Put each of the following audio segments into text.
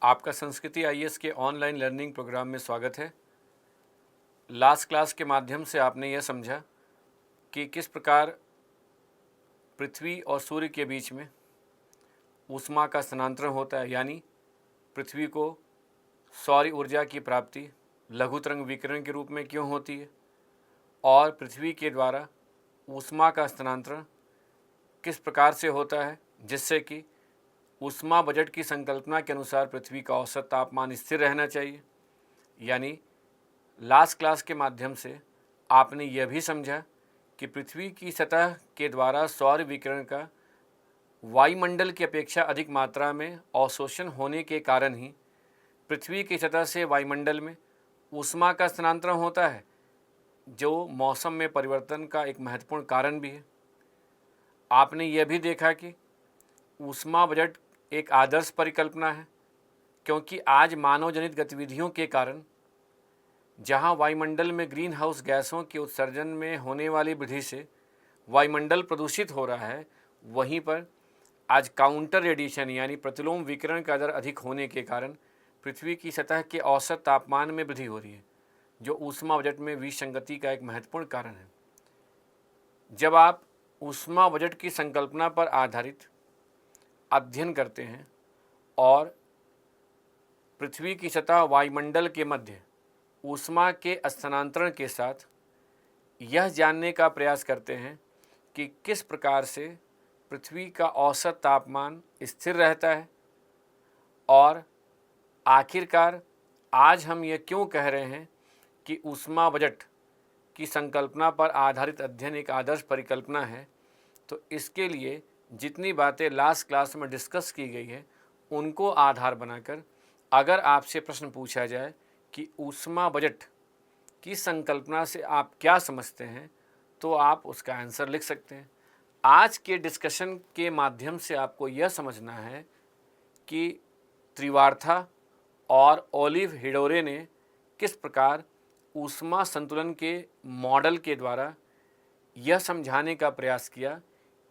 आपका संस्कृति आईएएस के ऑनलाइन लर्निंग प्रोग्राम में स्वागत है। लास्ट क्लास के माध्यम से आपने यह समझा कि किस प्रकार पृथ्वी और सूर्य के बीच में ऊष्मा का स्थानांतरण होता है, यानी पृथ्वी को सौर ऊर्जा की प्राप्ति लघु तरंग विकिरण के रूप में क्यों होती है और पृथ्वी के द्वारा ऊष्मा का स्थानांतरण किस प्रकार से होता है, जिससे कि ऊष्मा बजट की संकल्पना के अनुसार पृथ्वी का औसत तापमान स्थिर रहना चाहिए। यानी लास्ट क्लास के माध्यम से आपने यह भी समझा कि पृथ्वी की सतह के द्वारा सौर विकिरण का वायुमंडल की अपेक्षा अधिक मात्रा में अवशोषण होने के कारण ही पृथ्वी की सतह से वायुमंडल में ऊष्मा का स्थानांतरण होता है, जो मौसम में परिवर्तन का एक महत्वपूर्ण कारण भी है। आपने यह भी देखा कि ऊष्मा बजट एक आदर्श परिकल्पना है, क्योंकि आज मानव जनित गतिविधियों के कारण जहां वायुमंडल में ग्रीन हाउस गैसों के उत्सर्जन में होने वाली वृद्धि से वायुमंडल प्रदूषित हो रहा है, वहीं पर आज काउंटर रेडिएशन यानी प्रतिलोम विकिरण का दर अधिक होने के कारण पृथ्वी की सतह के औसत तापमान में वृद्धि हो रही है, जो ऊष्मा बजट में विसंगति का एक महत्वपूर्ण कारण है। जब आप ऊष्मा बजट की संकल्पना पर आधारित अध्ययन करते हैं और पृथ्वी की सतह वायुमंडल के मध्य ऊष्मा के स्थानांतरण के साथ यह जानने का प्रयास करते हैं कि किस प्रकार से पृथ्वी का औसत तापमान स्थिर रहता है और आखिरकार आज हम ये क्यों कह रहे हैं कि ऊष्मा बजट की संकल्पना पर आधारित अध्ययन एक आदर्श परिकल्पना है, तो इसके लिए जितनी बातें लास्ट क्लास में डिस्कस की गई है उनको आधार बनाकर अगर आपसे प्रश्न पूछा जाए कि ऊष्मा बजट की संकल्पना से आप क्या समझते हैं, तो आप उसका आंसर लिख सकते हैं। आज के डिस्कशन के माध्यम से आपको यह समझना है कि त्रिवार्था और ओलिव हिडोरे ने किस प्रकार ऊष्मा संतुलन के मॉडल के द्वारा यह समझाने का प्रयास किया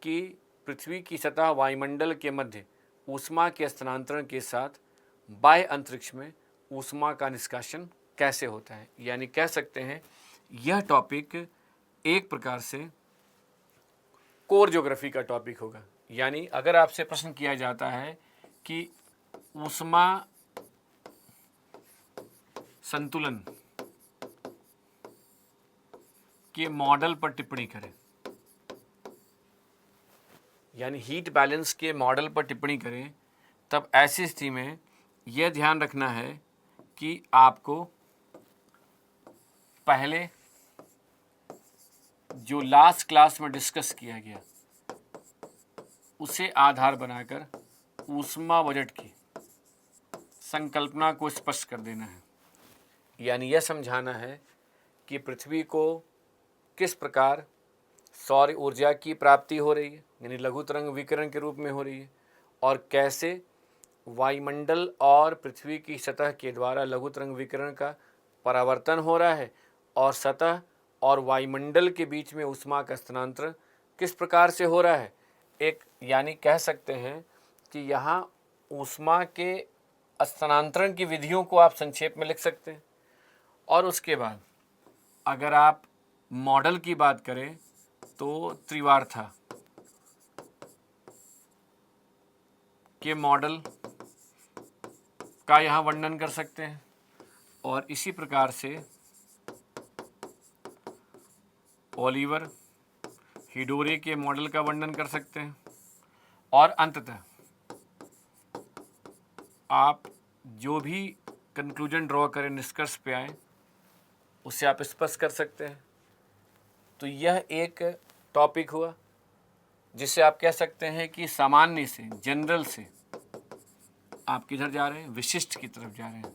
कि पृथ्वी की सतह वायुमंडल के मध्य ऊष्मा के स्थानांतरण के साथ बाह्य अंतरिक्ष में ऊष्मा का निष्कासन कैसे होता है। यानी कह सकते हैं यह टॉपिक एक प्रकार से कोर ज्योग्राफी का टॉपिक होगा। यानी अगर आपसे प्रश्न किया जाता है कि ऊष्मा संतुलन के मॉडल पर टिप्पणी करें, यानी हीट बैलेंस के मॉडल पर टिप्पणी करें, तब ऐसी स्थिति में यह ध्यान रखना है कि आपको पहले जो लास्ट क्लास में डिस्कस किया गया उसे आधार बनाकर ऊष्मा बजट की संकल्पना को स्पष्ट कर देना है। यानी यह समझाना है कि पृथ्वी को किस प्रकार सौर ऊर्जा की प्राप्ति हो रही है, यानी लघु तरंग विकिरण के रूप में हो रही है, और कैसे वायुमंडल और पृथ्वी की सतह के द्वारा लघु तरंग विकिरण का परावर्तन हो रहा है और सतह और वायुमंडल के बीच में ऊष्मा का स्थानांतरण किस प्रकार से हो रहा है। एक यानी कह सकते हैं कि यहाँ ऊष्मा के स्थानांतरण की विधियों को आप संक्षेप में लिख सकते हैं। और उसके बाद अगर आप मॉडल की बात करें तो त्रिवार्था के मॉडल का यहाँ वर्णन कर सकते हैं और इसी प्रकार से ओलिवर हिडोरे के मॉडल का वर्णन कर सकते हैं और अंततः आप जो भी कंक्लूजन ड्रॉ करें, निष्कर्ष पे आए, उससे आप स्पष्ट कर सकते हैं। तो यह एक टॉपिक हुआ जिसे आप कह सकते हैं कि सामान्य से, जनरल से आप किधर जा रहे हैं, विशिष्ट की तरफ जा रहे हैं।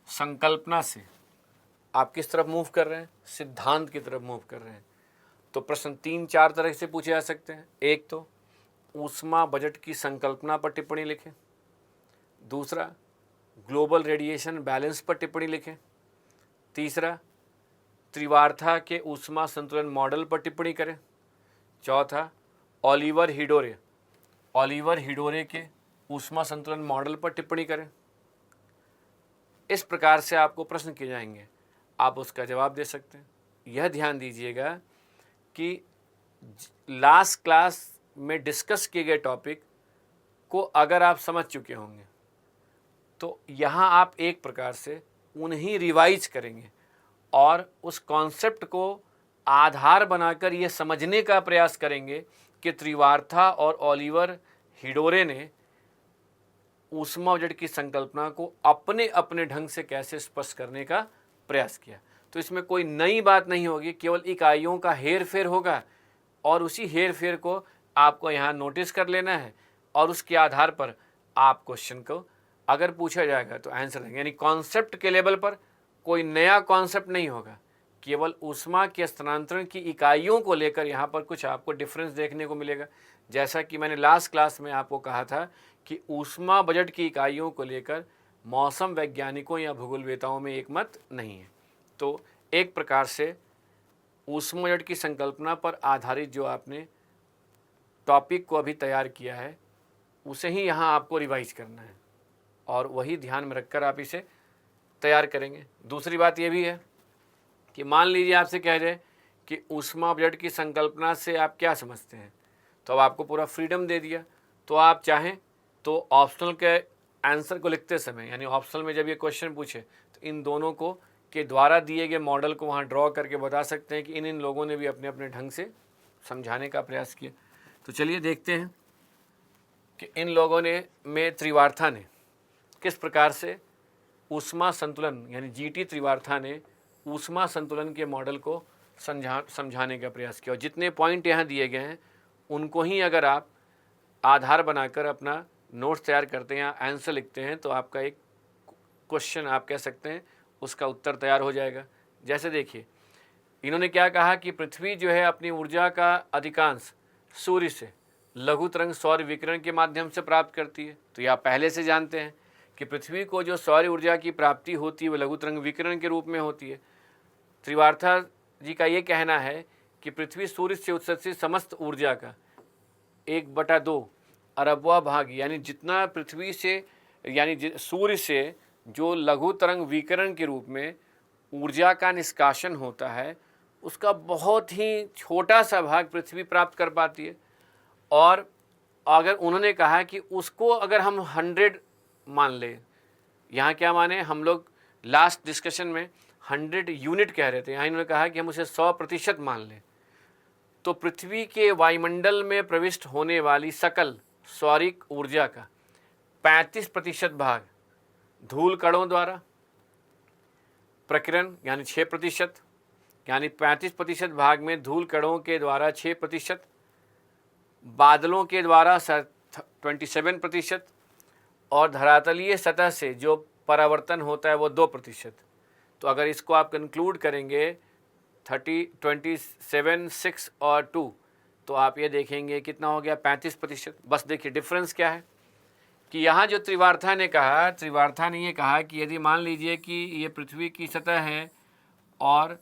संकल्पना से आप किस तरफ मूव कर रहे हैं, सिद्धांत की तरफ मूव कर रहे हैं। तो प्रश्न 3-4 तरह से पूछे जा सकते हैं। एक तो ऊष्मा बजट की संकल्पना पर टिप्पणी लिखें, दूसरा ग्लोबल रेडिएशन बैलेंस पर टिप्पणी लिखें, तीसरा त्रिवार्था के ऊष्मा संतुलन मॉडल पर टिप्पणी करें, चौथा ओलिवर हिडोरे के ऊष्मा संतुलन मॉडल पर टिप्पणी करें। इस प्रकार से आपको प्रश्न किए जाएंगे, आप उसका जवाब दे सकते हैं। यह ध्यान दीजिएगा कि लास्ट क्लास में डिस्कस किए गए टॉपिक को अगर आप समझ चुके होंगे तो यहाँ आप एक प्रकार से उन्हीं रिवाइज करेंगे और उस कॉन्सेप्ट को आधार बनाकर ये समझने का प्रयास करेंगे कि त्रिवार्था और ओलिवर हिडोरे ने ऊष्मा बजट की संकल्पना को अपने अपने ढंग से कैसे स्पष्ट करने का प्रयास किया। तो इसमें कोई नई बात नहीं होगी, केवल इकाइयों का हेर फेर होगा और उसी हेर फेर को आपको यहाँ नोटिस कर लेना है और उसके आधार पर आप क्वेश्चन को अगर पूछा जाएगा तो आंसर देंगे। यानी कॉन्सेप्ट के लेवल पर कोई नया कॉन्सेप्ट नहीं होगा, केवल ऊष्मा के स्थानांतरण की इकाइयों को लेकर यहाँ पर कुछ आपको डिफरेंस देखने को मिलेगा। जैसा कि मैंने लास्ट क्लास में आपको कहा था कि ऊष्मा बजट की इकाइयों को लेकर मौसम वैज्ञानिकों या भूगोलवेताओं में एक मत नहीं है। तो एक प्रकार से ऊष्मा बजट की संकल्पना पर आधारित जो आपने टॉपिक को अभी तैयार किया है उसे ही यहाँ आपको रिवाइज करना है और वही ध्यान में रखकर आप इसे तैयार करेंगे। दूसरी बात ये भी है कि मान लीजिए आपसे कह जाए कि ऊष्मा बजट की संकल्पना से आप क्या समझते हैं, तो अब आपको पूरा फ्रीडम दे दिया। तो आप चाहें तो ऑप्शनल के आंसर को लिखते समय, यानी ऑप्शनल में जब ये क्वेश्चन पूछे तो इन दोनों को के द्वारा दिए गए मॉडल को वहाँ ड्रॉ करके बता सकते हैं कि इन लोगों ने भी अपने अपने ढंग से समझाने का प्रयास किया। तो चलिए देखते हैं कि इन लोगों ने में त्रिवार्था ने किस प्रकार से ऊष्मा संतुलन यानी जीटी त्रिवार्था ने ऊष्मा संतुलन के मॉडल को समझाने का प्रयास किया। और जितने पॉइंट यहाँ दिए गए हैं उनको ही अगर आप आधार बनाकर अपना नोट्स तैयार करते हैं या आंसर लिखते हैं तो आपका एक क्वेश्चन आप कह सकते हैं उसका उत्तर तैयार हो जाएगा। जैसे देखिए इन्होंने क्या कहा कि पृथ्वी जो है अपनी ऊर्जा का अधिकांश सूर्य से लघु तरंग सौर विकिरण के माध्यम से प्राप्त करती है। तो ये आप पहले से जानते हैं कि पृथ्वी को जो सौर ऊर्जा की प्राप्ति होती है वो लघु तरंग विकिरण के रूप में होती है। त्रिवार्था जी का ये कहना है कि पृथ्वी सूर्य से उत्सर्जित समस्त ऊर्जा का 1/2 अरबवा भाग यानी जितना पृथ्वी से यानी सूर्य से जो लघु तरंग विकिरण के रूप में ऊर्जा का निष्कासन होता है उसका बहुत ही छोटा सा भाग पृथ्वी प्राप्त कर पाती है। और अगर उन्होंने कहा कि उसको अगर हम 100 मान ले, यहाँ क्या माने, हम लोग लास्ट डिस्कशन में 100 यूनिट कह रहे थे, यहाँ इन्होंने कहा कि हम उसे 100% मान लें तो पृथ्वी के वायुमंडल में प्रविष्ट होने वाली सकल सौरिक ऊर्जा का 35% भाग धूल कणों द्वारा, प्रकीर्णन यानी 6%, यानी 35% भाग में धूल कणों के द्वारा 6%, बादलों के द्वारा 27% और धरातलीय सतह से जो परावर्तन होता है वो 2%। तो अगर इसको आप कंक्लूड करेंगे 30, 27, 6 और 2 तो आप ये देखेंगे कितना हो गया 35%। बस देखिए डिफरेंस क्या है कि यहाँ जो त्रिवार्था ने कहा, त्रिवार्था ने ये कहा कि यदि मान लीजिए कि ये पृथ्वी की सतह है और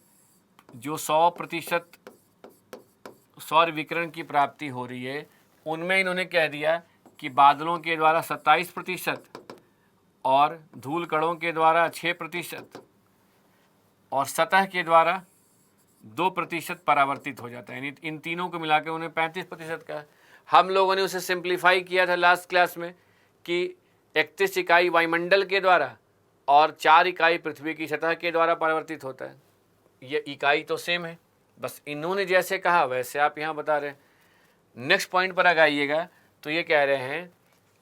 जो 100% सौर विकिरण की प्राप्ति हो रही है उनमें इन्होंने कह दिया कि बादलों के द्वारा 27% और धूल कणों के द्वारा 6% और सतह के द्वारा 2% परावर्तित हो जाता है। यानी इन तीनों को मिलाकर उन्हें 35% का। हम लोगों ने उसे सिंप्लीफाई किया था लास्ट क्लास में कि 31 इकाई वायुमंडल के द्वारा और 4 इकाई पृथ्वी की सतह के द्वारा परावर्तित होता है। ये इकाई तो सेम है, बस इन्होंने जैसे कहा वैसे आप यहाँ बता रहे हैं। नेक्स्ट पॉइंट पर आइएगा तो ये कह रहे हैं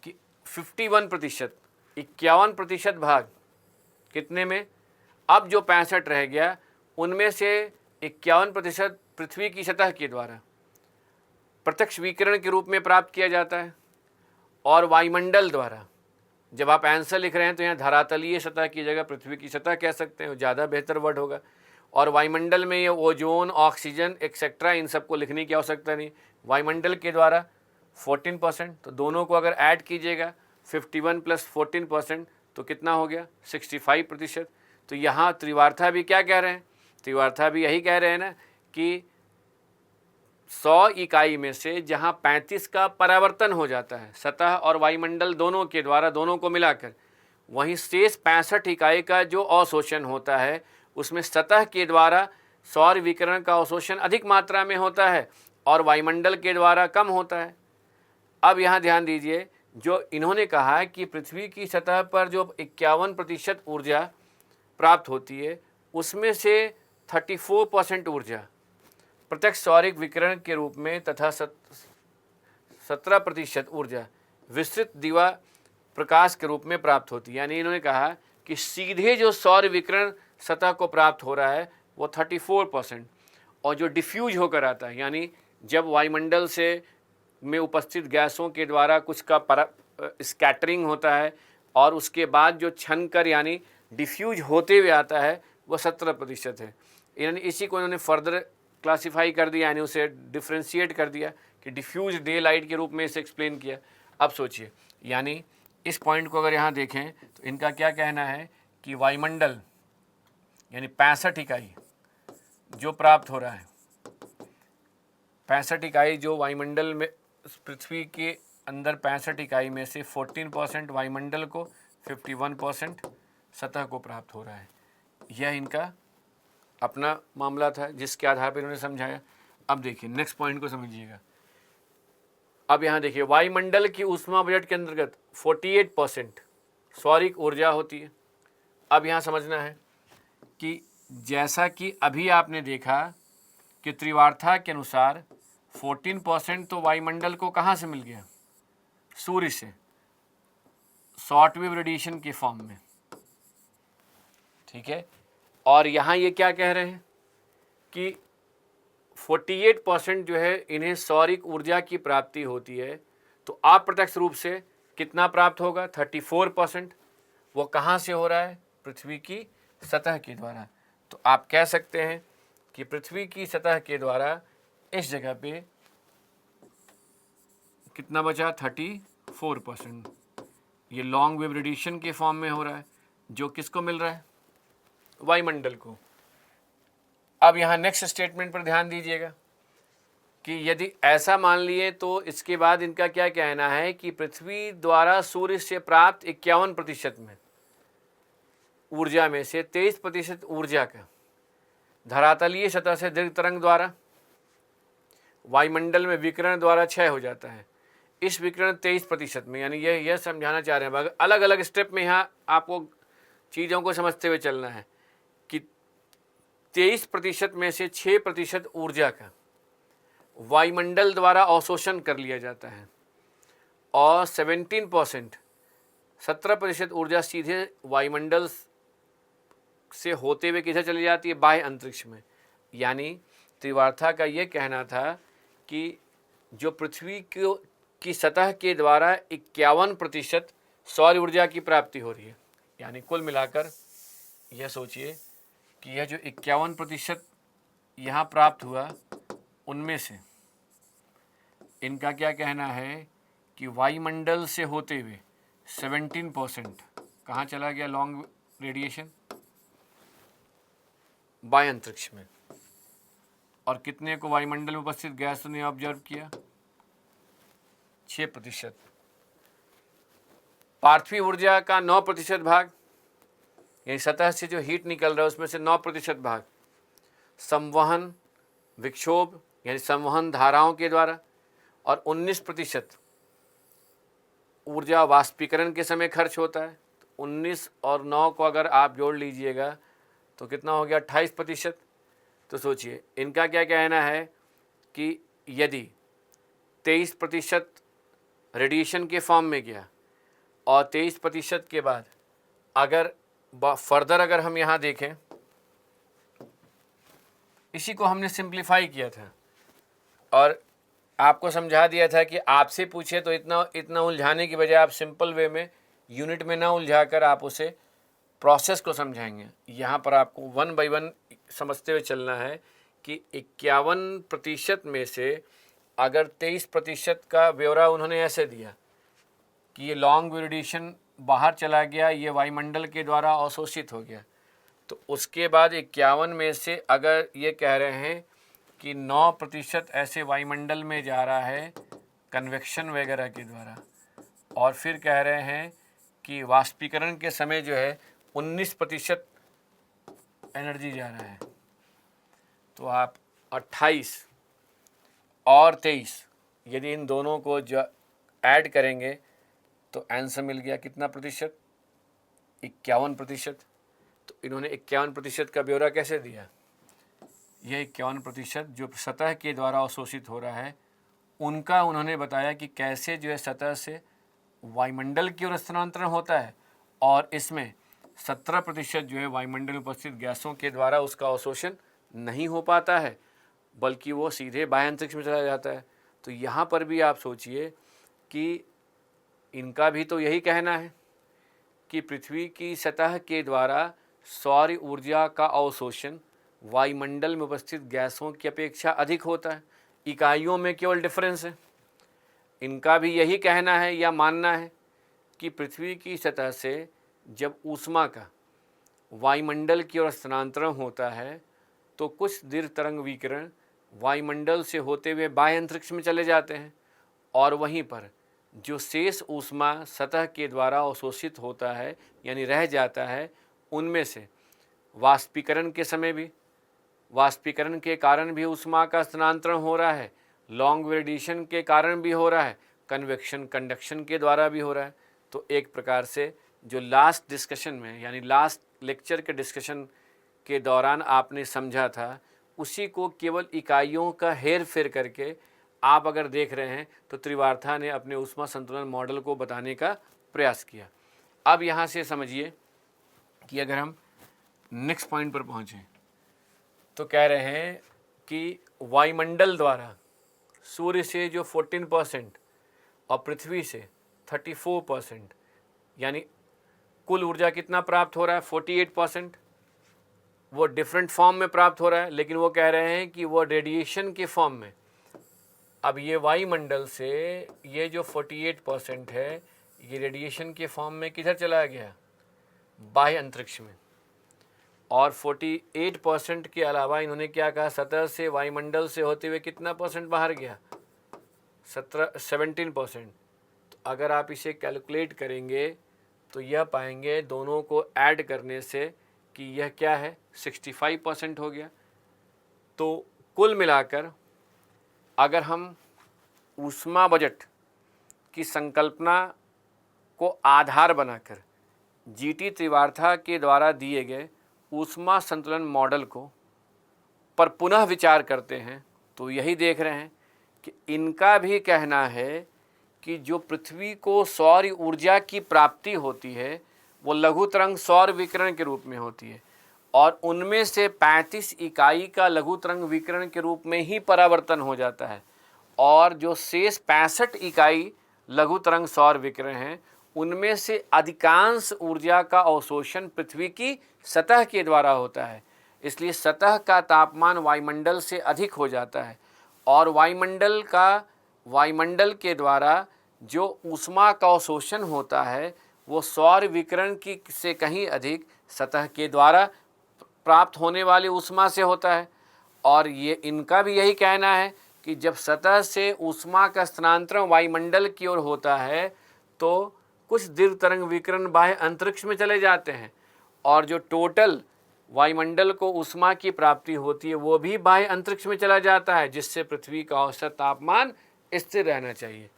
कि 51% 51% भाग कितने में, अब जो 65 रह गया उनमें से 51% पृथ्वी की सतह के द्वारा प्रत्यक्ष विकिरण के रूप में प्राप्त किया जाता है और वायुमंडल द्वारा। जब आप आंसर लिख रहे हैं तो यहाँ धरातलीय सतह की जगह पृथ्वी की सतह कह सकते हैं, ज़्यादा बेहतर वर्ड होगा। और वायुमंडल में ये ओजोन, ऑक्सीजन एक्सेट्रा इन सबको लिखने की आवश्यकता नहीं। वायुमंडल के द्वारा 14%, तो दोनों को अगर ऐड कीजिएगा 51 + 14% तो कितना हो गया 65%। तो यहाँ त्रिवार्था भी क्या कह रहे हैं, त्रिवार्था भी यही कह रहे हैं ना कि 100 इकाई में से जहां 35 का परावर्तन हो जाता है सतह और वायुमंडल दोनों के द्वारा, दोनों को मिलाकर, वहीं शेष 65 इकाई का जो अवशोषण होता है उसमें सतह के द्वारा सौर विकिरण का अवशोषण अधिक मात्रा में होता है और वायुमंडल के द्वारा कम होता है। अब यहाँ ध्यान दीजिए, जो इन्होंने कहा है कि पृथ्वी की सतह पर जो 51% ऊर्जा प्राप्त होती है उसमें से 34% ऊर्जा प्रत्यक्ष सौरिक विकिरण के रूप में तथा 17% ऊर्जा विस्तृत दिवा प्रकाश के रूप में प्राप्त होती है। यानी इन्होंने कहा कि सीधे जो सौर विकिरण सतह को प्राप्त हो रहा है वो 34%, और जो डिफ्यूज होकर आता है, यानी जब वायुमंडल से में उपस्थित गैसों के द्वारा कुछ का स्कैटरिंग होता है और उसके बाद जो छन कर यानी डिफ्यूज होते हुए आता है वो 17% है। यानी इसी को इन्होंने फर्दर क्लासिफाई कर दिया, यानी उसे डिफ्रेंशिएट कर दिया कि डिफ्यूज डे लाइट के रूप में इसे एक्सप्लेन किया। अब सोचिए, यानी इस पॉइंट को अगर यहाँ देखें तो इनका क्या कहना है कि वायुमंडल यानी 65 इकाई जो प्राप्त हो रहा है, 65 इकाई जो वायुमंडल में पृथ्वी के अंदर 65 इकाई में से 14% वायुमंडल को, 51% सतह को प्राप्त हो रहा है। यह इनका अपना मामला था जिसके आधार पर इन्होंने समझाया। अब देखिए नेक्स्ट पॉइंट को समझिएगा। अब यहाँ देखिए, वायुमंडल की ऊष्मा बजट के अंतर्गत 48% सौरिक ऊर्जा होती है। अब यहाँ समझना है कि जैसा कि अभी आपने देखा कि त्रिवार्था के अनुसार 14% तो वायुमंडल को कहाँ से मिल गया? सूर्य से, शॉर्ट वेव रेडिएशन के फॉर्म में, ठीक है। और यहाँ ये क्या कह रहे हैं कि 48% जो है इन्हें सौरिक ऊर्जा की प्राप्ति होती है, तो अप्रत्यक्ष रूप से कितना प्राप्त होगा? 34%। वो कहाँ से हो रहा है? पृथ्वी की सतह के द्वारा। तो आप कह सकते हैं कि पृथ्वी की सतह के द्वारा इस जगह पे कितना बचा? 34%। ये लॉन्ग वेव रेडिएशन के फॉर्म में हो रहा है, जो किसको मिल रहा है? वायुमंडल को। अब यहाँ नेक्स्ट स्टेटमेंट पर ध्यान दीजिएगा कि यदि ऐसा मान लिए तो इसके बाद इनका क्या कहना है कि पृथ्वी द्वारा सूर्य से प्राप्त 51% में ऊर्जा में से 23% ऊर्जा का धरातलीय सतह से दीर्घ तरंग द्वारा वायुमंडल में विकिरण द्वारा क्षय हो जाता है। इस विकिरण 23% में, यानी यह समझाना चाह रहे हैं, अलग अलग स्टेप में यहाँ आपको चीज़ों को समझते हुए चलना है कि 23% में से 6% ऊर्जा का वायुमंडल द्वारा अवशोषण कर लिया जाता है और 17% ऊर्जा सीधे वायुमंडल से होते हुए किधर चली जाती है? बाह्य अंतरिक्ष में। यानी त्रिवार्था का ये कहना था कि जो पृथ्वी की सतह के द्वारा 51% सौर ऊर्जा की प्राप्ति हो रही है, यानी कुल मिलाकर यह सोचिए कि यह जो 51% यहाँ प्राप्त हुआ, उनमें से इनका क्या कहना है कि वायुमंडल से होते हुए 17% कहाँ चला गया? लॉन्ग रेडिएशन, बाह्य अंतरिक्ष में। और कितने को वायुमंडल में उपस्थित गैस ने ऑब्जर्व किया? 6%। पार्थिव ऊर्जा का 9% भाग, यानी सतह से जो हीट निकल रहा है उसमें से 9% भाग संवहन विक्षोभ यानी संवहन धाराओं के द्वारा, और 19% ऊर्जा वाष्पीकरण के समय खर्च होता है। 19 और 9 को अगर आप जोड़ लीजिएगा तो कितना हो गया? 28%। तो सोचिए इनका क्या कहना है कि यदि 23% रेडिएशन के फॉर्म में गया और 23% के बाद अगर फर्दर अगर हम यहाँ देखें, इसी को हमने सिंप्लीफाई किया था और आपको समझा दिया था कि आपसे पूछे तो इतना उलझाने की बजाय आप सिंपल वे में यूनिट में ना उलझाकर आप उसे प्रोसेस को समझाएंगे। यहाँ पर आपको 1 बाय 1 समझते हुए चलना है कि 51% में से अगर 23% का ब्यौरा उन्होंने ऐसे दिया कि ये लॉन्ग रेडिएशन बाहर चला गया, ये वायुमंडल के द्वारा अवशोषित हो गया, तो उसके बाद 51 में से अगर ये कह रहे हैं कि 9% ऐसे वायुमंडल में जा रहा है कन्वेक्शन वगैरह के द्वारा, और फिर कह रहे हैं कि वाष्पीकरण के समय जो है 19% एनर्जी जा रहा है। तो आप 28 और 23 यदि इन दोनों को जो ऐड करेंगे तो आंसर मिल गया कितना प्रतिशत? 51%। तो इन्होंने 51% का ब्यौरा कैसे दिया? यह 51% जो सतह के द्वारा अवशोषित हो रहा है उनका उन्होंने बताया कि कैसे जो है सतह से वायुमंडल की ओर स्थानांतरण होता है, और इसमें 17% जो है वायुमंडल में उपस्थित गैसों के द्वारा उसका अवशोषण नहीं हो पाता है, बल्कि वो सीधे बाह्य अंतरिक्ष में चला जाता है। तो यहाँ पर भी आप सोचिए कि इनका भी तो यही कहना है कि पृथ्वी की सतह के द्वारा सौर ऊर्जा का अवशोषण वायुमंडल में उपस्थित गैसों की अपेक्षा अधिक होता है, इकाइयों में केवल डिफरेंस है। इनका भी यही कहना है या मानना है कि पृथ्वी की सतह से जब ऊष्मा का वायुमंडल की ओर स्थानांतरण होता है तो कुछ दीर्घ तरंग विकिरण वायुमंडल से होते हुए बाह्य अंतरिक्ष में चले जाते हैं, और वहीं पर जो शेष ऊष्मा सतह के द्वारा अवशोषित होता है यानी रह जाता है, उनमें से वाष्पीकरण के समय भी, वाष्पीकरण के कारण भी ऊष्मा का स्थानांतरण हो रहा है, लॉन्ग रेडिएशन के कारण भी हो रहा है, कन्वेक्शन कंडक्शन के द्वारा भी हो रहा है। तो एक प्रकार से जो लास्ट डिस्कशन में यानी लास्ट लेक्चर के डिस्कशन के दौरान आपने समझा था, उसी को केवल इकाइयों का हेर फेर करके आप अगर देख रहे हैं तो त्रिवार्था ने अपने ऊष्मा संतुलन मॉडल को बताने का प्रयास किया। अब यहाँ से समझिए कि अगर हम नेक्स्ट पॉइंट पर पहुँचें तो कह रहे हैं कि वायुमंडल द्वारा सूर्य से जो 14% और पृथ्वी से 34%, यानी कुल ऊर्जा कितना प्राप्त हो रहा है? 48%। वो डिफरेंट फॉर्म में प्राप्त हो रहा है, लेकिन वो कह रहे हैं कि वो रेडिएशन के फॉर्म में। अब ये वायुमंडल से ये जो 48% है ये रेडिएशन के फॉर्म में किधर चला गया? बाह्य अंतरिक्ष में। और 48% के अलावा इन्होंने क्या कहा? सतह से वायुमंडल से होते हुए कितना परसेंट बाहर गया? 17% तो अगर आप इसे कैलकुलेट करेंगे तो यह पाएंगे दोनों को ऐड करने से कि यह क्या है? 65% हो गया। तो कुल मिलाकर अगर हम ऊष्मा बजट की संकल्पना को आधार बनाकर जीटी त्रिवार्था के द्वारा दिए गए ऊष्मा संतुलन मॉडल को पर पुनः विचार करते हैं तो यही देख रहे हैं कि इनका भी कहना है कि जो पृथ्वी को सौर ऊर्जा की प्राप्ति होती है वो लघु तरंग सौर विकिरण के रूप में होती है, और उनमें से 35 इकाई का लघु तरंग विकिरण के रूप में ही परावर्तन हो जाता है, और जो शेष 65 इकाई लघु तरंग सौर विकिरण हैं उनमें से अधिकांश ऊर्जा का अवशोषण पृथ्वी की सतह के द्वारा होता है। इसलिए सतह का तापमान वायुमंडल से अधिक हो जाता है, और वायुमंडल के द्वारा जो ऊष्मा का अवशोषण होता है वो सौर विकिरण की से कहीं अधिक सतह के द्वारा प्राप्त होने वाली ऊष्मा से होता है। और ये इनका भी यही कहना है कि जब सतह से ऊष्मा का स्थानांतरण वायुमंडल की ओर होता है तो कुछ दीर्घ तरंग विकिरण बाह्य अंतरिक्ष में चले जाते हैं, और जो टोटल वायुमंडल को ऊष्मा की प्राप्ति होती है वो भी बाह्य अंतरिक्ष में चला जाता है, जिससे पृथ्वी का औसत तापमान स्थिर रहना चाहिए।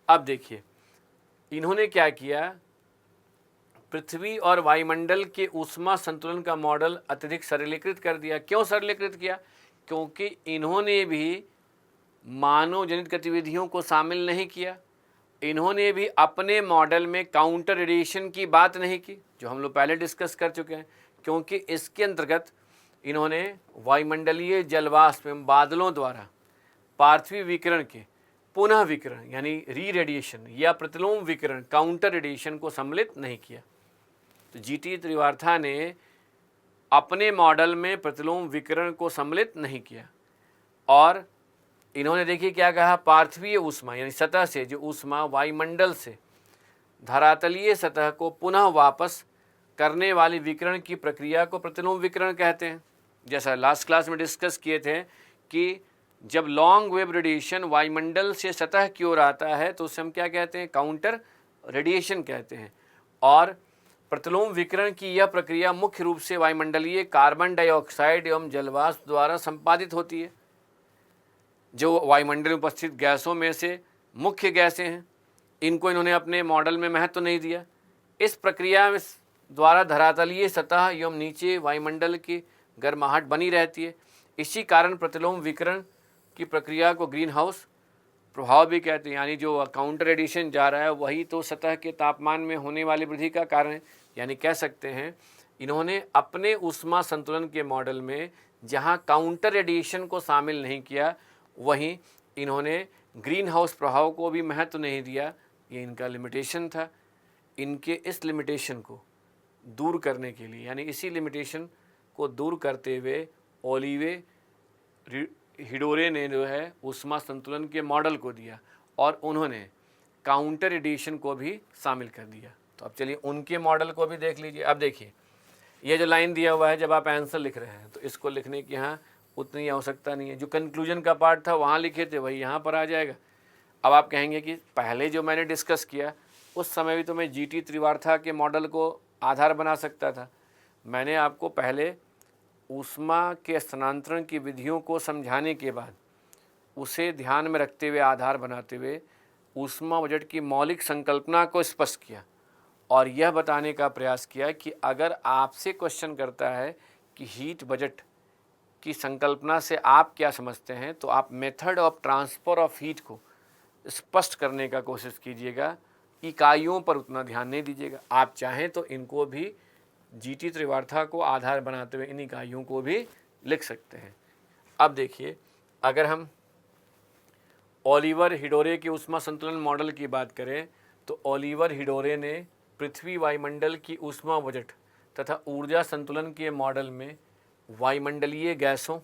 अब देखिए इन्होंने क्या किया, पृथ्वी और वायुमंडल के ऊष्मा संतुलन का मॉडल अत्यधिक सरलीकृत कर दिया। क्यों सरलीकृत किया? क्योंकि इन्होंने भी मानव जनित गतिविधियों को शामिल नहीं किया, इन्होंने भी अपने मॉडल में काउंटर रेडिएशन की बात नहीं की, जो हम लोग पहले डिस्कस कर चुके हैं, क्योंकि इसके अंतर्गत इन्होंने वायुमंडलीय जलवाष्प एवं बादलों द्वारा पार्थिव विकिरण के पुनः विकिरण यानी री रेडिएशन या प्रतिलोम विकिरण काउंटर रेडिएशन को सम्मिलित नहीं किया। तो जीटी त्रिवार्था ने अपने मॉडल में प्रतिलोम विकिरण को सम्मिलित नहीं किया, और इन्होंने देखिए क्या कहा, पार्थिवीय ऊष्मा यानी सतह से जो ऊष्मा वायुमंडल से धरातलीय सतह को पुनः वापस करने वाली विकिरण की प्रक्रिया को प्रतिलोम विकिरण कहते हैं। जैसा लास्ट क्लास में डिस्कस किए थे कि जब लॉन्ग वेव रेडिएशन वायुमंडल से सतह की ओर आता है तो उसे हम क्या कहते हैं, काउंटर रेडिएशन कहते हैं। और प्रतिलोम विकिरण की यह प्रक्रिया मुख्य रूप से वायुमंडलीय कार्बन डाइऑक्साइड एवं जलवाष्प द्वारा संपादित होती है, जो वायुमंडल में उपस्थित गैसों में से मुख्य गैसें हैं। इनको इन्होंने अपने मॉडल में महत्व नहीं दिया। इस प्रक्रिया में द्वारा धरातलीय सतह एवं नीचे वायुमंडल की गर्माहट बनी रहती है। इसी कारण प्रतिलोम विकिरण की प्रक्रिया को ग्रीन हाउस प्रभाव भी कहते हैं। यानी जो काउंटर रेडिएशन जा रहा है वही तो सतह के तापमान में होने वाली वृद्धि का कारण है। यानी कह सकते हैं इन्होंने अपने ऊष्मा संतुलन के मॉडल में जहां काउंटर रेडिएशन को शामिल नहीं किया, वहीं इन्होंने ग्रीन हाउस प्रभाव को भी महत्व नहीं दिया। ये इनका लिमिटेशन था। इनके इस लिमिटेशन को दूर करने के लिए, यानी इसी लिमिटेशन को दूर करते हुए ओलिवे हिडोरे ने जो है ऊष्मा संतुलन के मॉडल को दिया और उन्होंने काउंटर रेडिएशन को भी शामिल कर दिया। तो अब चलिए उनके मॉडल को भी देख लीजिए। अब देखिए ये जो लाइन दिया हुआ है, जब आप आंसर लिख रहे हैं तो इसको लिखने की यहाँ उतनी आवश्यकता नहीं है। जो कंक्लूजन का पार्ट था वहाँ लिखे थे वही यहाँ पर आ जाएगा। अब आप कहेंगे कि पहले जो मैंने डिस्कस किया उस समय भी तो मैं जीटी त्रिवार्था के मॉडल को आधार बना सकता था। मैंने आपको पहले ऊष्मा के स्थानांतरण की विधियों को समझाने के बाद उसे ध्यान में रखते हुए आधार बनाते हुए ऊष्मा बजट की मौलिक संकल्पना को स्पष्ट किया और यह बताने का प्रयास किया कि अगर आपसे क्वेश्चन करता है कि हीट बजट की संकल्पना से आप क्या समझते हैं, तो आप method of transfer of heat को स्पष्ट करने का कोशिश कीजिएगा। इकाइयों पर उतना ध्यान नहीं दीजिएगा। आप चाहें तो इनको भी जीटी त्रिवार्था को आधार बनाते हुए इन इकाइयों को भी लिख सकते हैं। अब देखिए, अगर हम ओलिवर हिडोरे के ऊष्मा संतुलन मॉडल की बात करें तो ओलिवर हिडोरे ने पृथ्वी वायुमंडल की ऊष्मा बजट तथा ऊर्जा संतुलन के मॉडल में वायुमंडलीय गैसों,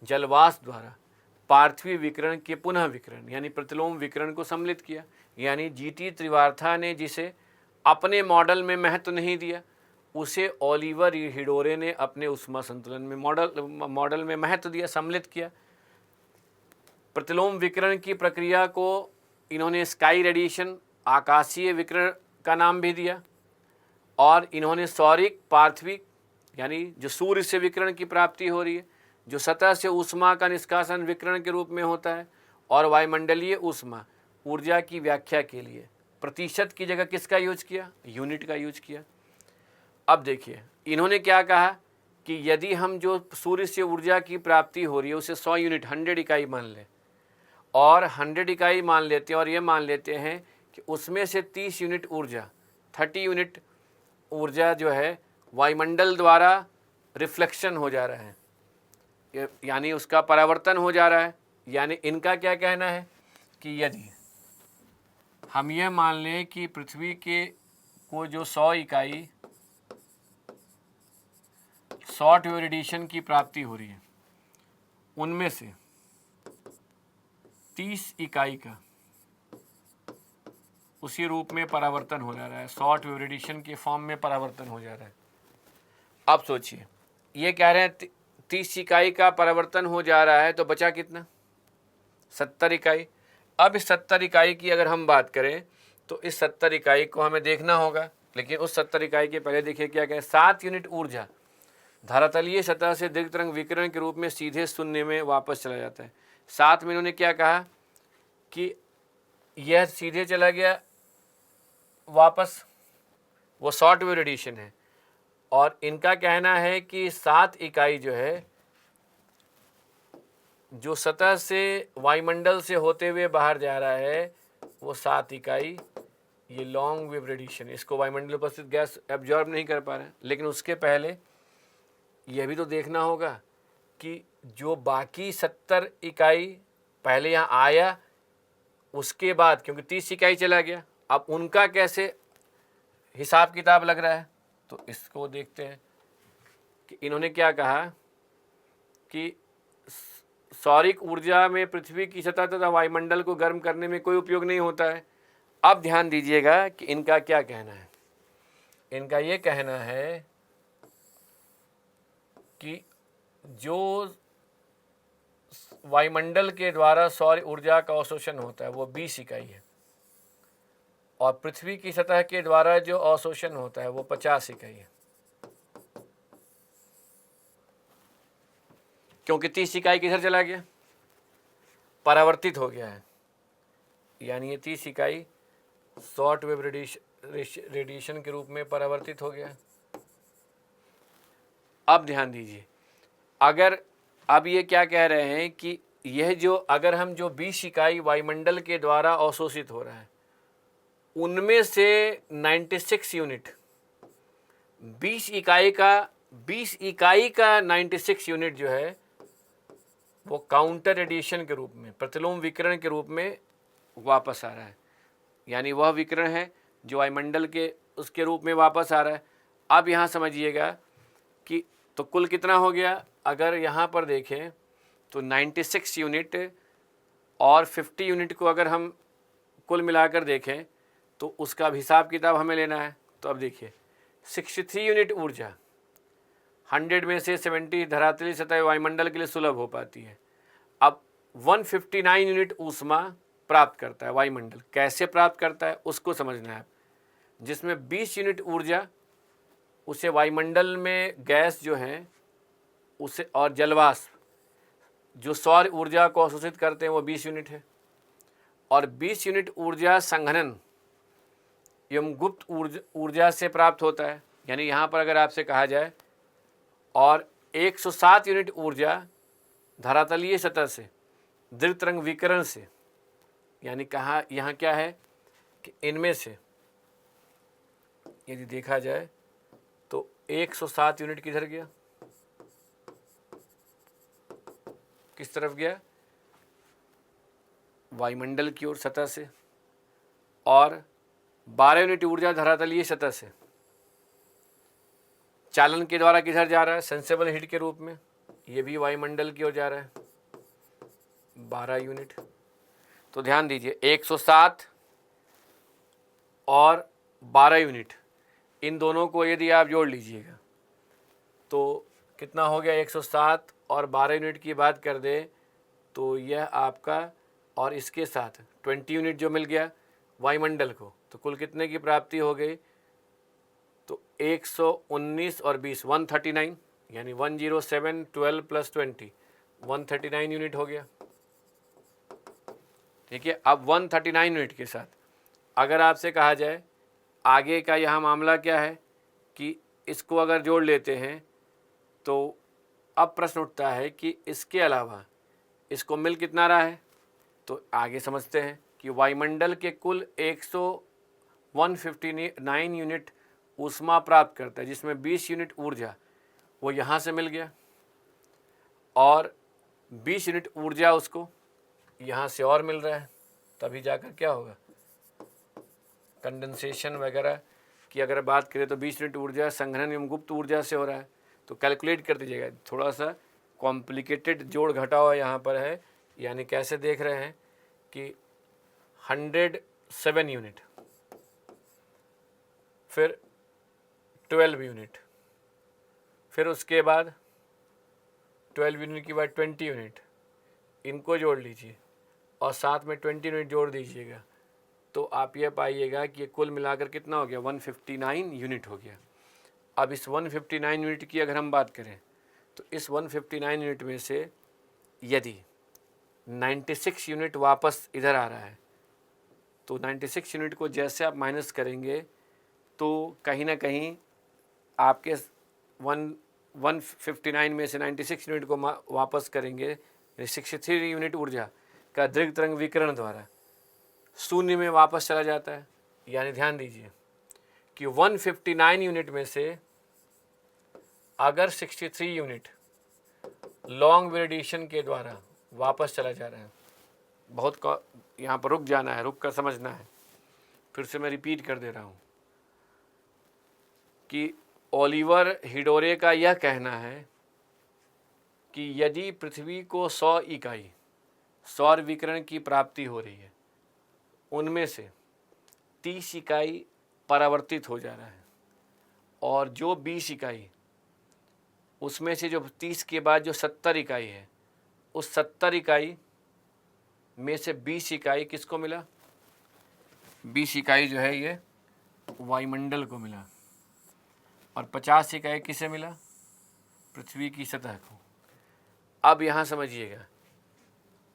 जलवाष्प द्वारा पार्थिव विकिरण के पुनः विकिरण यानी प्रतिलोम विकिरण को सम्मिलित किया। यानी जीटी त्रिवार्था ने जिसे अपने मॉडल में महत्व नहीं दिया, उसे ओलिवर हिडोरे ने अपने ऊष्मा संतुलन में मॉडल में महत्व दिया, सम्मिलित किया। प्रतिलोम विकिरण की प्रक्रिया को इन्होंने स्काई रेडिएशन, आकाशीय विकिरण का नाम भी दिया। और इन्होंने सौरिक, पार्थिविक यानी जो सूर्य से विकिरण की प्राप्ति हो रही है, जो सतह से ऊष्मा का निष्कासन विकिरण के रूप में होता है, और वायुमंडलीय ऊष्मा ऊर्जा की व्याख्या के लिए प्रतिशत की जगह किसका यूज किया, यूनिट का यूज किया। अब देखिए इन्होंने क्या कहा कि यदि हम जो सूर्य से ऊर्जा की प्राप्ति हो रही है उसे 100 यूनिट 100 इकाई मान लें और 100 इकाई मान लेते हैं और ये मान लेते हैं कि उसमें से 30 यूनिट ऊर्जा 30 यूनिट ऊर्जा जो है वायुमंडल द्वारा रिफ्लेक्शन हो जा रहा है, यानी उसका परावर्तन हो जा रहा है। यानी इनका क्या कहना है कि यदि हम ये मान लें कि पृथ्वी के को जो 100 इकाई शॉर्ट वेव रेडिएशन की प्राप्ति हो रही है, उनमें से 30 इकाई का उसी रूप में परावर्तन हो जा रहा है, शॉर्ट वेव रेडिएशन के फॉर्म में परावर्तन हो जा रहा है। अब सोचिए, ये कह रहे हैं 30 इकाई का परावर्तन हो जा रहा है, तो बचा कितना, 70 इकाई। अब इस 70 इकाई की अगर हम बात करें तो इस 70 इकाई को हमें देखना होगा, लेकिन उस 70 इकाई के पहले देखिए क्या कहें, 7 यूनिट ऊर्जा धरातलीय सतह से दीर्घ तरंग विकिरण के रूप में सीधे शून्य में वापस चला जाता है। साथ में इन्होंने क्या कहा कि यह सीधे चला गया वापस, वो शॉर्ट वेव रेडिएशन है। और इनका कहना है कि 7 इकाई जो है जो सतह से वायुमंडल से होते हुए बाहर जा रहा है, वो 7 इकाई ये लॉन्ग वेव रेडिएशन, इसको वायुमंडल उपस्थित गैस एब्जॉर्ब नहीं कर पा रहे हैं। लेकिन उसके पहले यह भी तो देखना होगा कि जो बाकी 70 इकाई पहले यहाँ आया, उसके बाद क्योंकि 30 इकाई चला गया, अब उनका कैसे हिसाब किताब लग रहा है, तो इसको देखते हैं कि इन्होंने क्या कहा कि सौरिक ऊर्जा में पृथ्वी की सतह तथा वायुमंडल को गर्म करने में कोई उपयोग नहीं होता है। अब ध्यान दीजिएगा कि इनका क्या कहना है। इनका ये कहना है कि जो वायुमंडल के द्वारा सौर ऊर्जा का अवशोषण होता है वो 20 इकाई है, और पृथ्वी की सतह के द्वारा जो अवशोषण होता है वो 50 इकाई है, क्योंकि 30 इकाई किधर चला गया, परावर्तित हो गया है। यानी ये 30 इकाई शॉर्ट वेव रेडिएशन के रूप में परावर्तित हो गया है। अब ध्यान दीजिए, अगर अब ये क्या कह रहे हैं कि यह जो अगर हम जो 20 इकाई वायुमंडल के द्वारा अवशोषित हो रहा है उनमें से 96 यूनिट 20 इकाई का 96 यूनिट जो है वो काउंटर रेडिएशन के रूप में, प्रतिलोम विकिरण के रूप में वापस आ रहा है। यानी वह विकिरण है जो वायुमंडल के उसके रूप में वापस आ रहा है। अब यहाँ समझिएगा कि तो कुल कितना हो गया, अगर यहाँ पर देखें तो 96 यूनिट और 50 यूनिट को अगर हम कुल मिलाकर देखें तो उसका भी हिसाब किताब हमें लेना है। तो अब देखिए 63 यूनिट ऊर्जा 100 में से 70 धरातलीय सतह वायुमंडल के लिए सुलभ हो पाती है। अब 159 यूनिट ऊष्मा प्राप्त करता है वायुमंडल। कैसे प्राप्त करता है उसको समझना है, जिसमें 20 यूनिट ऊर्जा उसे वायुमंडल में गैस जो है उसे और जलवाष्प जो सौर ऊर्जा को अवशोषित करते हैं वो 20 यूनिट है, और 20 यूनिट ऊर्जा संघनन एवं गुप्त ऊर्जा से प्राप्त होता है। यानी यहाँ पर अगर आपसे कहा जाए और 107 यूनिट ऊर्जा धरातलीय सतह से दीर्घ तरंग विकिरण से, यानी कहा यहाँ क्या है कि इनमें से यदि देखा जाए तो 107 यूनिट किधर गया, किस तरफ गया, वायुमंडल की ओर सतह से, और 12 यूनिट ऊर्जा धरातलीय सतह से चालन के द्वारा किधर जा रहा है, सेंसेबल हीट के रूप में, ये भी वायुमंडल की ओर जा रहा है 12 यूनिट। तो ध्यान दीजिए 107 और 12 यूनिट, इन दोनों को यदि आप जोड़ लीजिएगा तो कितना हो गया, 107 और 12 यूनिट की बात कर दे तो यह आपका, और इसके साथ 20 यूनिट जो मिल गया वायुमंडल को, तो कुल कितने की प्राप्ति हो गई, तो 119 और 20 139, यानी 107 12 प्लस 20 139 यूनिट हो गया। ठीक है, अब 139 यूनिट के साथ अगर आपसे कहा जाए आगे का यहाँ मामला क्या है कि इसको अगर जोड़ लेते हैं तो अब प्रश्न उठता है कि इसके अलावा इसको मिल कितना रहा है। तो आगे समझते हैं कि वायुमंडल के कुल 159 यूनिट ऊष्मा प्राप्त करता है, जिसमें 20 यूनिट ऊर्जा वो यहाँ से मिल गया, और 20 यूनिट ऊर्जा उसको यहाँ से और मिल रहा है। तभी जाकर क्या होगा, कंडेंसेशन वगैरह की अगर बात करें तो 20 यूनिट ऊर्जा संघनन एवं गुप्त ऊर्जा से हो रहा है। तो कैलकुलेट कर दीजिएगा, थोड़ा सा कॉम्प्लिकेटेड जोड़ घटाव यहाँ पर है। यानी कैसे देख रहे हैं कि 107 यूनिट, फिर 12 यूनिट, फिर उसके बाद 12 यूनिट के बाद 20 यूनिट, इनको जोड़ लीजिए और साथ में 20 यूनिट जोड़ दीजिएगा तो आप ये पाइएगा कि ये कुल मिलाकर कितना हो गया, 159 यूनिट हो गया। अब इस 159 यूनिट की अगर हम बात करें तो इस 159 यूनिट में से यदि 96 यूनिट वापस इधर आ रहा है तो 96 यूनिट को जैसे आप माइनस करेंगे तो कहीं ना कहीं आपके 159 में से 96 यूनिट को वापस करेंगे 63 यूनिट ऊर्जा का दीर्घ तरंग विकिरण द्वारा शून्य में वापस चला जाता है। यानी ध्यान दीजिए कि 159 यूनिट में से अगर 63 यूनिट लॉन्ग रेडिएशन के द्वारा वापस चला जा रहा है, बहुत यहाँ पर रुक जाना है, रुक कर समझना है, फिर से मैं रिपीट कर दे रहा हूँ कि ओलिवर हिडोरे का यह कहना है कि यदि पृथ्वी को 100 इकाई सौर विकिरण की प्राप्ति हो रही है, उनमें से 30 इकाई परावर्तित हो जा रहा है, और जो 20 इकाई उसमें से जो 30 के बाद जो 70 इकाई है उस 70 इकाई में से 20 इकाई किसको मिला? 20 इकाई जो है ये वायुमंडल को मिला, और 50 इकाई किसे मिला? पृथ्वी की सतह को। अब यहाँ समझिएगा,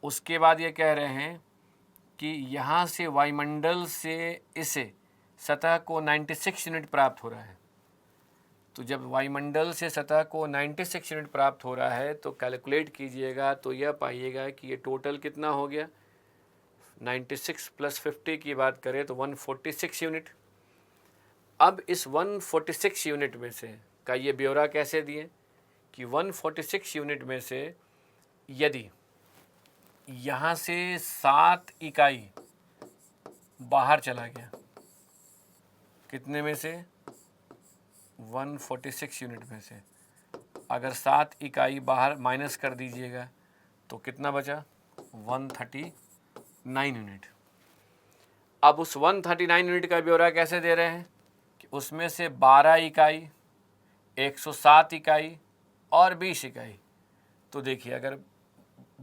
उसके बाद ये कह रहे हैं कि यहाँ से वायुमंडल से इसे सतह को 96 यूनिट प्राप्त हो रहा है। तो जब वायुमंडल से सतह को 96 यूनिट प्राप्त हो रहा है तो कैलकुलेट कीजिएगा तो यह पाइएगा कि ये टोटल कितना हो गया। 96 + 50 की बात करें तो 146 यूनिट। अब इस 146 यूनिट में से का ये ब्यौरा कैसे दिए कि 146 यूनिट में से यदि यहाँ से 7 इकाई बाहर चला गया, कितने में से? 146 यूनिट में से अगर 7 इकाई बाहर माइनस कर दीजिएगा तो कितना बचा? 139 यूनिट। अब उस 139 यूनिट का ब्यौरा कैसे दे रहे हैं कि उसमें से 12 इकाई, 107 इकाई और 20 इकाई। तो देखिए, अगर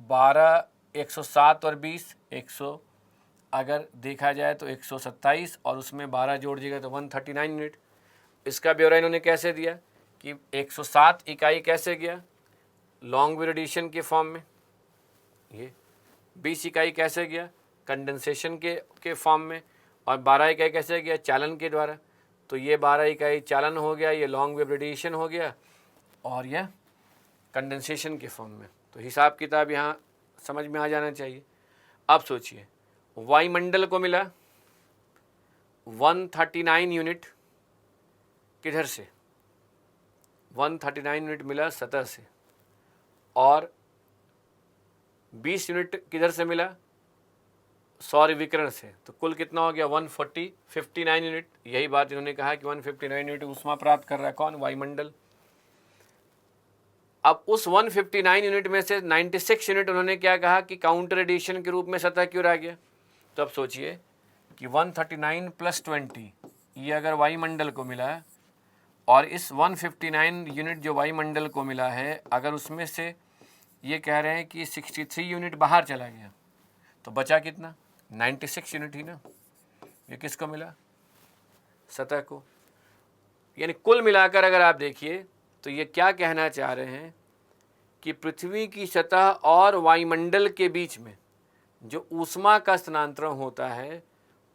12, 107 और 20, 100 अगर देखा जाए तो 127 और उसमें 12 जोड़ दीजिएगा तो 139 यूनिट। इसका ब्यौरा इन्होंने कैसे दिया कि 107 इकाई कैसे गया? लॉन्ग वेव रेडिएशन के फॉर्म में। ये 20 इकाई कैसे गया? कंडेंसेशन के फॉर्म में। और 12 इकाई कैसे गया? चालन के द्वारा। तो ये 12 इकाई चालन हो गया, ये लॉन्ग वेव रेडिएशन हो गया, और यह कंडेंसेशन के फॉर्म में। तो हिसाब किताब यहाँ समझ में आ जाना चाहिए। अब सोचिए, वायुमंडल को मिला 139 यूनिट, किधर से? 139 यूनिट मिला सतह से, और 20 यूनिट किधर से मिला? सौर विकिरण से। तो कुल कितना हो गया? 59 यूनिट। यही बात इन्होंने कहा कि 159 यूनिट ऊष्मा प्राप्त कर रहा है कौन? वायुमंडल। अब उस 159 यूनिट में से 96 यूनिट उन्होंने क्या कहा कि काउंटर रेडिएशन के रूप में सतह की ओर आ गया। तो अब सोचिए कि 139 + 20 ये अगर वायुमंडल को मिला है, और इस 159 यूनिट जो वायुमंडल को मिला है अगर उसमें से ये कह रहे हैं कि 63 यूनिट बाहर चला गया, तो बचा कितना? 96 यूनिट ही ना। ये किसको मिला? सतह को। यानी कुल मिलाकर अगर आप देखिए तो ये क्या कहना चाह रहे हैं कि पृथ्वी की सतह और वायुमंडल के बीच में जो ऊष्मा का स्थानांतरण होता है,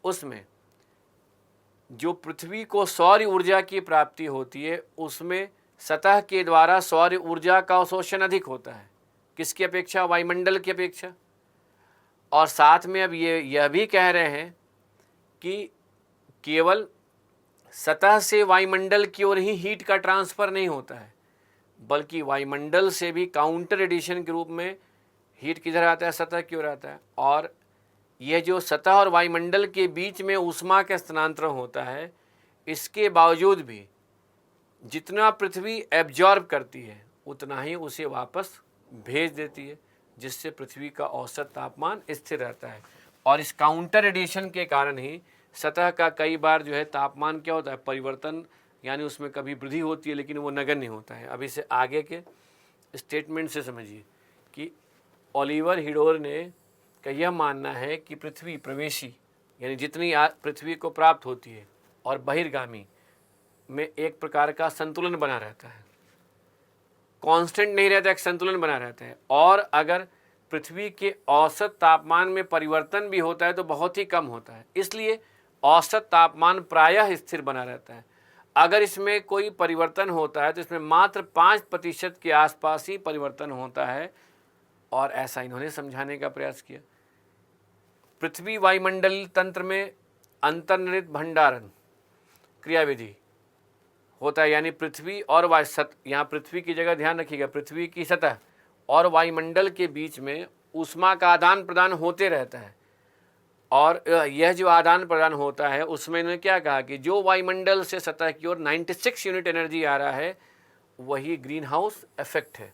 उसमें जो पृथ्वी को सौर ऊर्जा की प्राप्ति होती है उसमें सतह के द्वारा सौर ऊर्जा का अवशोषण अधिक होता है। किसकी अपेक्षा? वायुमंडल की अपेक्षा। और साथ में अब यह भी कह रहे हैं कि केवल सतह से वायुमंडल की ओर ही हीट का ट्रांसफ़र नहीं होता है, बल्कि वायुमंडल से भी काउंटर रेडिएशन के रूप में हीट किधर आता है? सतह की ओर आता है। और यह जो सतह और वायुमंडल के बीच में ऊष्मा का स्थानांतरण होता है, इसके बावजूद भी जितना पृथ्वी एब्जॉर्ब करती है उतना ही उसे वापस भेज देती है, जिससे पृथ्वी का औसत तापमान स्थिर रहता है। और इस काउंटर रेडिएशन के कारण ही सतह का कई बार जो है तापमान क्या होता है? परिवर्तन, यानी उसमें कभी वृद्धि होती है लेकिन वो नगण्य होता है। अब इसे आगे के स्टेटमेंट से समझिए कि ओलिवर हिडोर ने का यह मानना है कि पृथ्वी प्रवेशी यानी जितनी पृथ्वी को प्राप्त होती है और बहिर्गामी में एक प्रकार का संतुलन बना रहता है। कांस्टेंट नहीं रहता, एक संतुलन बना रहता है। और अगर पृथ्वी के औसत तापमान में परिवर्तन भी होता है तो बहुत ही कम होता है, इसलिए औसत तापमान प्रायः स्थिर बना रहता है। अगर इसमें कोई परिवर्तन होता है तो इसमें मात्र 5% के आसपास ही परिवर्तन होता है, और ऐसा इन्होंने समझाने का प्रयास किया। पृथ्वी वायुमंडलीय तंत्र में अंतर्निहित भंडारण क्रियाविधि होता है, यानी पृथ्वी और यहाँ पृथ्वी की जगह ध्यान रखिएगा, पृथ्वी की सतह और वायुमंडल के बीच में ऊष्मा का आदान प्रदान होते रहता है। और यह जो आदान प्रदान होता है उसमें इन्होंने क्या कहा कि जो वायुमंडल से सतह की ओर 96 यूनिट एनर्जी आ रहा है वही ग्रीन हाउस इफेक्ट है,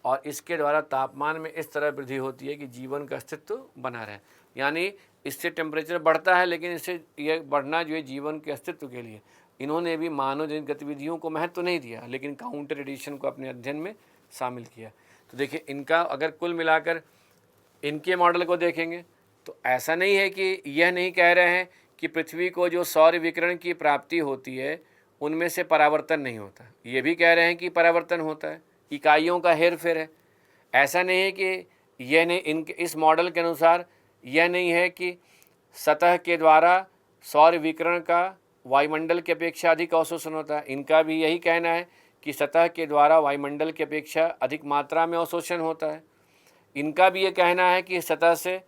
और इसके द्वारा तापमान में इस तरह वृद्धि होती है कि जीवन का अस्तित्व बना रहे। यानी इससे टेम्परेचर बढ़ता है, लेकिन इससे यह बढ़ना जो है जीवन के अस्तित्व के लिए। इन्होंने भी मानव जनित गतिविधियों को महत्व नहीं दिया, लेकिन काउंटर रेडिएशन को अपने अध्ययन में शामिल किया। तो देखिए इनका अगर कुल मिलाकर इनके मॉडल को देखेंगे तो ऐसा नहीं है कि यह नहीं कह रहे हैं कि पृथ्वी को जो सौर विकिरण की प्राप्ति होती है उनमें से परावर्तन नहीं होता, ये भी कह रहे हैं कि परावर्तन होता है, इकाइयों का हेर फेर है। ऐसा नहीं है कि यह नहीं, इनके इस मॉडल के अनुसार यह नहीं है कि सतह के द्वारा सौर विकिरण का वायुमंडल की अपेक्षा अधिक अवशोषण होता है। इनका भी यही कहना है कि सतह के द्वारा वायुमंडल की अपेक्षा अधिक मात्रा में अवशोषण होता है। इनका भी ये कहना है कि सतह से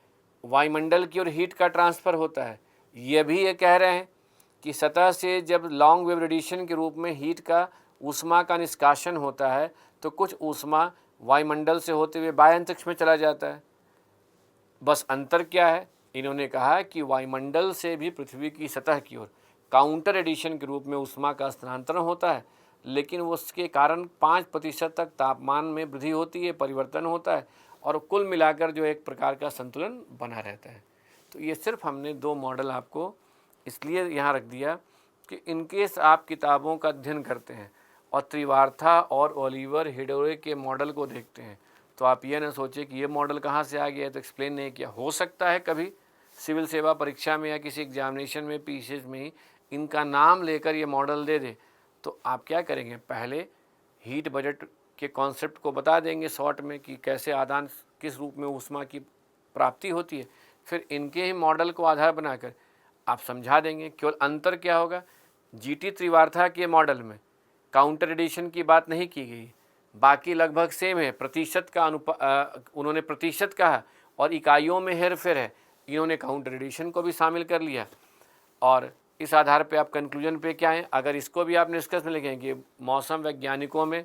वायुमंडल की ओर हीट का ट्रांसफ़र होता है। ये भी ये कह रहे हैं कि सतह से जब लॉन्ग वेव रेडिएशन के रूप में हीट का ऊष्मा का निष्कासन होता है तो कुछ ऊष्मा वायुमंडल से होते हुए बाह्य अंतरिक्ष में चला जाता है। बस अंतर क्या है, इन्होंने कहा कि वायुमंडल से भी पृथ्वी की सतह की ओर काउंटर रेडिएशन के रूप में ऊष्मा का स्थानांतरण होता है, लेकिन उसके कारण 5% तक तापमान में वृद्धि होती है, परिवर्तन होता है और कुल मिलाकर जो एक प्रकार का संतुलन बना रहता है। तो ये सिर्फ हमने 2 मॉडल आपको इसलिए यहाँ रख दिया कि इनकेस आप किताबों का अध्ययन करते हैं और त्रिवार्था और ओलिवर हिडोरे के मॉडल को देखते हैं तो आप ये ना सोचें कि ये मॉडल कहाँ से आ गया है, तो एक्सप्लेन नहीं किया। हो सकता है कभी सिविल सेवा परीक्षा में या किसी एग्जामिनेशन में पीसीएस में ही इनका नाम लेकर ये मॉडल दे दे, तो आप क्या करेंगे, पहले हीट बजट के कॉन्सेप्ट को बता देंगे शॉर्ट में कि कैसे आदान किस रूप में ऊष्मा की प्राप्ति होती है, फिर इनके ही मॉडल को आधार बनाकर आप समझा देंगे। केवल अंतर क्या होगा, जीटी त्रिवार्था के मॉडल में काउंटर रेडिएशन की बात नहीं की गई, बाकी लगभग सेम है। प्रतिशत का उन्होंने प्रतिशत कहा और इकाइयों में हेरफेर है, इन्होंने काउंटर रेडिएशन को भी शामिल कर लिया। और इस आधार पे आप कंक्लूजन पे क्या है, अगर इसको भी आप निष्कर्ष में लिखेंगे, मौसम वैज्ञानिकों में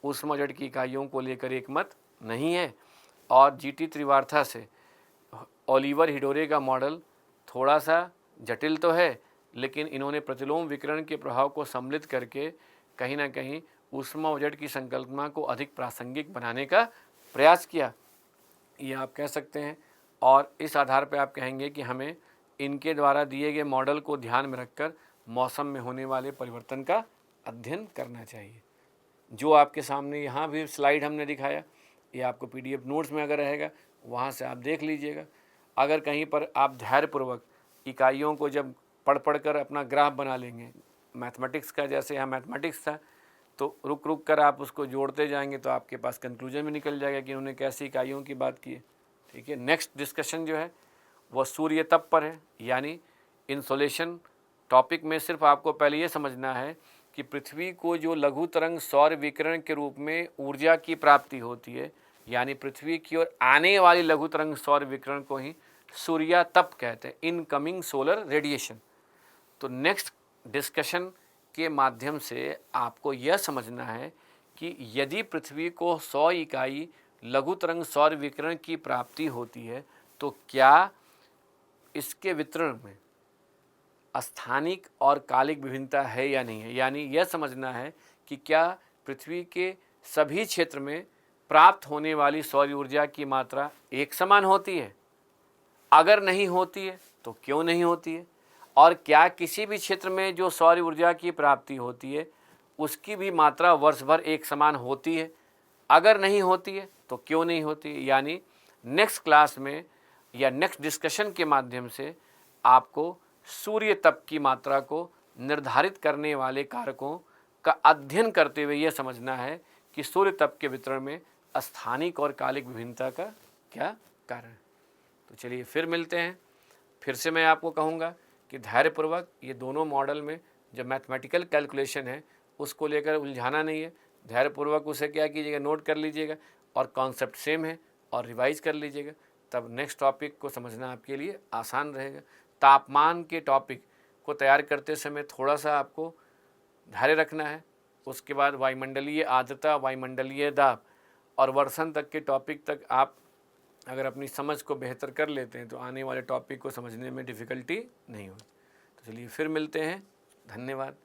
ऊष्माजड़ की इकाइयों को लेकर एक मत नहीं है और जीटी त्रिवार्था से ओलिवर हिडोरे का मॉडल थोड़ा सा जटिल तो है, लेकिन इन्होंने प्रतिलोम विकिरण के प्रभाव को सम्मिलित करके कहीं ना कहीं ऊष्माजड़ की संकल्पना को अधिक प्रासंगिक बनाने का प्रयास किया, ये आप कह सकते हैं। और इस आधार पर आप कहेंगे कि हमें इनके द्वारा दिए गए मॉडल को ध्यान में रखकर मौसम में होने वाले परिवर्तन का अध्ययन करना चाहिए। जो आपके सामने यहाँ भी स्लाइड हमने दिखाया, ये आपको पीडीएफ नोट्स में अगर रहेगा वहाँ से आप देख लीजिएगा। अगर कहीं पर आप धैर्यपूर्वक इकाइयों को जब पढ़ कर अपना ग्राफ बना लेंगे, मैथमेटिक्स का जैसे यहाँ मैथमेटिक्स था, तो रुक रुक कर आप उसको जोड़ते जाएंगे तो आपके पास कंक्लूजन भी निकल जाएगा कि उन्होंने कैसी इकाइयों की बात की है। ठीक है, नेक्स्ट डिस्कशन जो है वह सूर्य तप पर है, यानी इंसोलेशन टॉपिक में सिर्फ आपको पहले ये समझना है कि पृथ्वी को जो लघु तरंग सौर विकिरण के रूप में ऊर्जा की प्राप्ति होती है, यानी पृथ्वी की ओर आने वाली लघु तरंग सौर विकिरण को ही सूर्य तप कहते हैं, इनकमिंग सोलर रेडिएशन। तो नेक्स्ट डिस्कशन के माध्यम से आपको यह समझना है कि यदि पृथ्वी को 100 इकाई लघु तरंग सौर विकिरण की प्राप्ति होती है तो क्या इसके वितरण में स्थानिक और कालिक विभिन्नता है या नहीं है, यानी यह समझना है कि क्या पृथ्वी के सभी क्षेत्र में प्राप्त होने वाली सौर ऊर्जा की मात्रा एक समान होती है, अगर नहीं होती है तो क्यों नहीं होती है, और क्या किसी भी क्षेत्र में जो सौर ऊर्जा की प्राप्ति होती है उसकी भी मात्रा वर्ष भर एक समान होती है, अगर नहीं होती है तो क्यों नहीं होती है। यानी नेक्स्ट क्लास में या नेक्स्ट डिस्कशन के माध्यम से आपको सूर्य तप की मात्रा को निर्धारित करने वाले कारकों का अध्ययन करते हुए यह समझना है कि सूर्य तप के वितरण में स्थानिक और कालिक विभिन्नता का क्या कारण है। तो चलिए फिर मिलते हैं। फिर से मैं आपको कहूँगा कि धैर्यपूर्वक ये दोनों मॉडल में जो मैथमेटिकल कैलकुलेशन है उसको लेकर उलझाना नहीं है, धैर्यपूर्वक उसे क्या कीजिएगा, नोट कर लीजिएगा और कॉन्सेप्ट सेम है और रिवाइज कर लीजिएगा, तब नेक्स्ट टॉपिक को समझना आपके लिए आसान रहेगा। तापमान के टॉपिक को तैयार करते समय थोड़ा सा आपको धैर्य रखना है, उसके बाद वायुमंडलीय आर्द्रता, वायुमंडलीय दाब और वर्षण तक के टॉपिक तक आप अगर अपनी समझ को बेहतर कर लेते हैं तो आने वाले टॉपिक को समझने में डिफ़िकल्टी नहीं होगी। तो चलिए फिर मिलते हैं, धन्यवाद।